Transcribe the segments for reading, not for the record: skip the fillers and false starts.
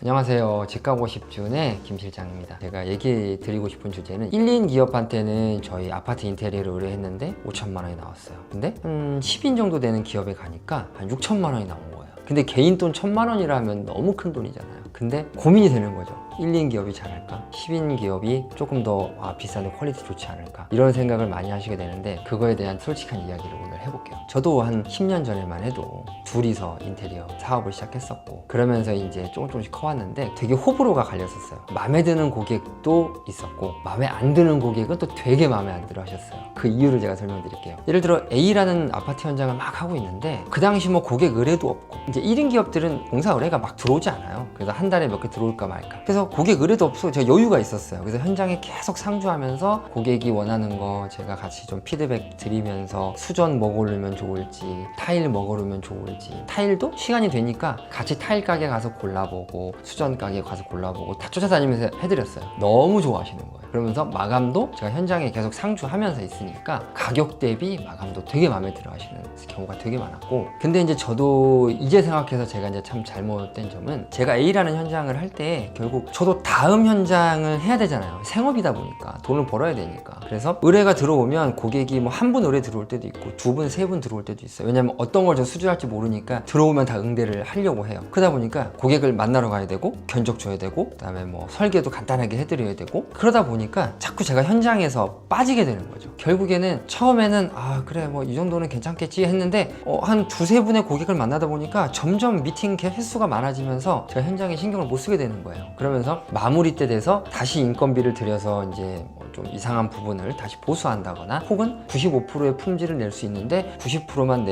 안녕하세요. 집가고 10준의 김 실장입니다. 제가 얘기 드리고 싶은 주제는 1인 기업한테는 저희 아파트 인테리어를 의뢰했는데 5천만 원이 나왔어요. 근데 한 10인 정도 되는 기업에 가니까 한 6천만 원이 나온 거예요. 근데 개인 돈 1,000만 원이라면 너무 큰 돈이잖아요. 근데 고민이 되는 거죠. 1인 기업이 잘할까? 10인 기업이 조금 더 비싼데 퀄리티 좋지 않을까? 이런 생각을 많이 하시게 되는데 그거에 대한 솔직한 이야기를 오늘 해볼게요. 저도 한 10년 전에만 해도 둘이서 인테리어 사업을 시작했었고 그러면서 이제 조금씩 커왔는데 되게 호불호가 갈렸었어요. 마음에 드는 고객도 있었고 마음에 안 드는 고객은 또 되게 마음에 안 들어 하셨어요. 그 이유를 제가 설명드릴게요. 예를 들어 A라는 아파트 현장을 막 하고 있는데 그 당시 뭐 고객 의뢰도 없고 이제 1인 기업들은 공사 의뢰가 막 들어오지 않아요. 그래서 한 달에 몇 개 들어올까 말까. 그래서 고객 의뢰도 없어 제가 여유가 있었어요. 그래서 현장에 계속 상주하면서 고객이 원하는 거 제가 같이 좀 피드백 드리면서 수전 뭐 고르면 좋을지 타일 뭐 고르면 좋을지 타일도 시간이 되니까 같이 타일 가게 가서 골라보고 수전 가게 가서 골라보고 다 쫓아다니면서 해드렸어요. 너무 좋아하시는 거예요. 그러면서 마감도 제가 현장에 계속 상주하면서 있으니까 가격 대비 마감도 되게 마음에 들어 하시는 경우가 되게 많았고 근데 이제 저도 이제 생각해서 제가 이제 참 잘못된 점은 제가 A라는 현장을 할 때 결국 저도 다음 현장을 해야 되잖아요. 생업이다 보니까 돈을 벌어야 되니까 그래서 의뢰가 들어오면 고객이 뭐 한 분 의뢰 들어올 때도 있고 두 분, 세 분 들어올 때도 있어요. 왜냐면 어떤 걸 저 수주할지 모르니까 들어오면 다 응대를 하려고 해요. 그러다 보니까 고객을 만나러 가야 되고 견적 줘야 되고 그다음에 뭐 설계도 간단하게 해드려야 되고 그러다 보니까 자꾸 제가 현장에서 빠지게 되는 거죠. 결국에는 처음에는 그래 뭐 이 정도는 괜찮겠지 했는데 한 두세 분의 고객을 만나다 보니까 점점 미팅 횟수가 많아지면서 제가 현장에 신경을 못 쓰게 되는 거예요. 그러면서 마무리 때 돼서 다시 인건비를 들여서 이제 좀 이상한 부분을 다시 보수한다거나 혹은 95%의 품질을 낼 수 있는데 90%만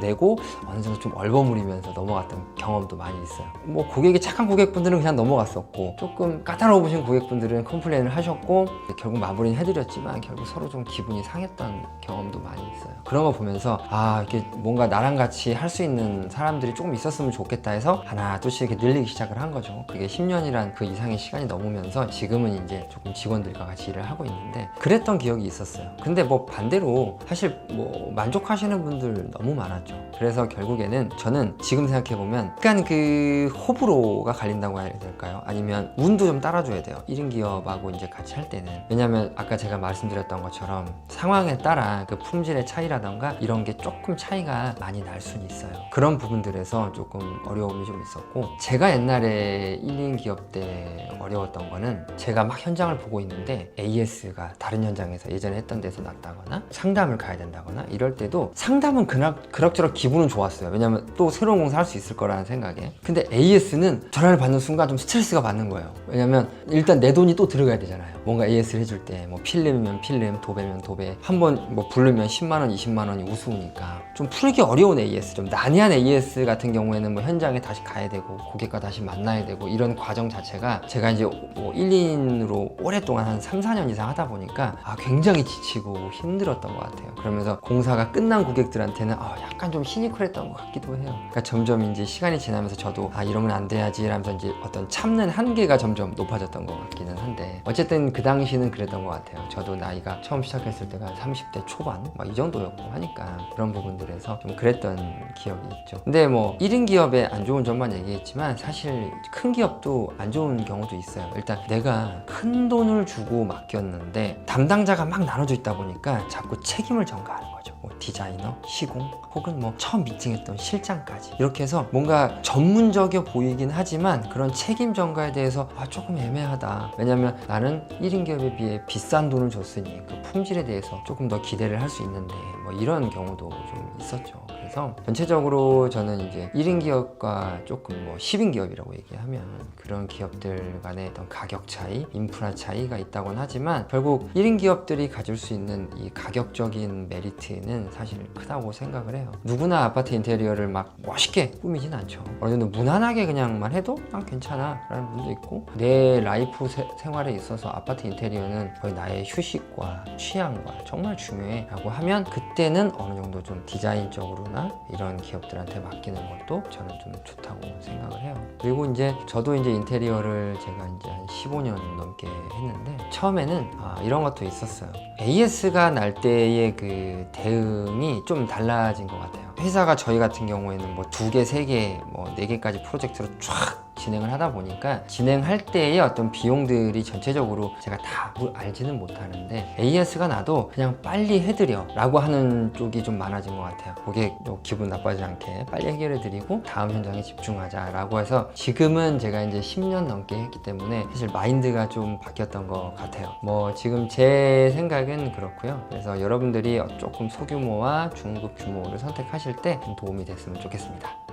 내고 어느 정도 좀 얼버무리면서 넘어갔던 경험도 많이 있어요. 뭐 고객이 착한 고객분들은 그냥 넘어갔었고 조금 까다로우신 고객분들은 컴플레인을 하셨고 결국 마무리는 해드렸지만 결국 서로 좀 기분이 상했던 경험도 많이 있어요. 그런 거 보면서 이렇게 뭔가 나랑 같이 할 수 있는 사람들이 조금 있었으면 좋겠다 해서 하나 둘씩 이렇게 늘리기 시작을 한 거죠. 그게 10년이란 그 이상의 시간이 넘으면서 지금은 이제 조금 직원들과 같이 일을 하고 있는데 그랬던 기억이 있었어요. 근데 뭐 반대로 사실 뭐 만족하시는 분들 너무 많았죠. 그래서 결국에는 저는 지금 생각해보면 약간 그 호불호가 갈린다고 해야 될까요? 아니면 운도 좀 따라줘야 돼요. 1인 기업하고 이제 같이 할 때는. 왜냐면 아까 제가 말씀드렸던 것처럼 상황에 따라 그 품질의 차이라던가 이런 게 조금 차이가 많이 날 수는 있어요. 그런 부분들에서 조금 어려움이 좀 있었고 제가 옛날에 1인 기업 때 어려웠던 거는 제가 막 현장을 보고 있는데 AS가 다른 현장에서 예전에 했던 데서 낫다거나 상담을 가야 된다거나 이럴 때도 상담은 그럭저럭 기분은 좋았어요. 왜냐면 또 새로운 공사 할 수 있을 거라는 생각에. 근데 AS는 전화를 받는 순간 좀 스트레스가 받는 거예요. 왜냐면 일단 내 돈이 또 들어가야 되잖아요. 뭔가 AS를 해줄 때 뭐 필름이면 필름, 도배면 도배 한번 뭐 부르면 10만원, 20만원이 우스우니까 좀 풀기 어려운 AS, 좀 난해한 AS 같은 경우에는 뭐 현장에 다시 가야 되고 고객과 다시 만나야 되고 이런 과정 자체가 제가 이제 뭐 1인으로 오랫동안 한 3, 4년 이상 하다 보니까 굉장히 지치고 힘들었던 것 같아요. 그러면서 공사가 끝난 고객들한테는 약간 좀 시니컬했던 것 같기도 해요. 그러니까 점점 이제 시간이 지나면서 저도 이러면 안 돼야지 라면서 이제 어떤 참는 한계가 점점 높아졌던 것 같기는 한데 어쨌든 그 당시는 그랬던 것 같아요. 저도 나이가 처음 시작했을 때가 30대 초반 막 이 정도였고 하니까 그런 부분들에서 좀 그랬던 기억이 있죠. 근데 뭐 1인 기업의 안 좋은 점만 얘기했지만 사실 큰 기업도 안 좋은 경우도 있어요. 일단 내가 큰 돈을 주고 맡겼는데 담당자가 막 나눠져 있다 보니까 자꾸 책임을 전가하는 거죠. 뭐 디자이너, 시공 혹은 뭐 처음 미팅했던 실장까지 이렇게 해서 뭔가 전문적이어 보이긴 하지만 그런 책임 전가에 대해서 조금 애매하다. 왜냐면 나는 1인 기업에 비해 비싼 돈을 줬으니 그 품질에 대해서 조금 더 기대를 할 수 있는데 뭐 이런 경우도 좀 있었죠. 그래서 전체적으로 저는 이제 1인 기업과 조금 뭐 10인 기업이라고 얘기하면 그런 기업들 간의 어떤 가격 차이, 인프라 차이가 있다고는 하지만 결국 1인 기업들이 가질 수 있는 이 가격적인 메리트는 사실 크다고 생각을 해요. 누구나 아파트 인테리어를 막 멋있게 꾸미진 않죠. 어느 정도 무난하게 그냥만 해도 괜찮아 라는 분도 있고 내 라이프 생활에 있어서 아파트 인테리어는 거의 나의 휴식과 취향과 정말 중요해 라고 하면 그때는 어느 정도 좀 디자인적으로나 이런 기업들한테 맡기는 것도 저는 좀 좋다고 생각을 해요. 그리고 이제 저도 이제 인테리어를 제가 이제 한 15년 넘게 했는데 처음에는 이런 것도 있었어요. AS가 날 때의 그 대응이 좀 달라진 것 같아요. 회사가 저희 같은 경우에는 뭐 2개, 3개, 뭐 4개까지 프로젝트로 쫙 진행을 하다 보니까 진행할 때의 어떤 비용들이 전체적으로 제가 다 알지는 못하는데 AS가 나도 그냥 빨리 해드려 라고 하는 쪽이 좀 많아진 것 같아요. 고객 기분 나빠지지 않게 빨리 해결해 드리고 다음 현장에 집중하자 라고 해서 지금은 제가 이제 10년 넘게 했기 때문에 사실 마인드가 좀 바뀌었던 것 같아요. 뭐 지금 제 생각은 그렇고요. 그래서 여러분들이 조금 소규모와 중급 규모를 선택하실 때 좀 도움이 됐으면 좋겠습니다.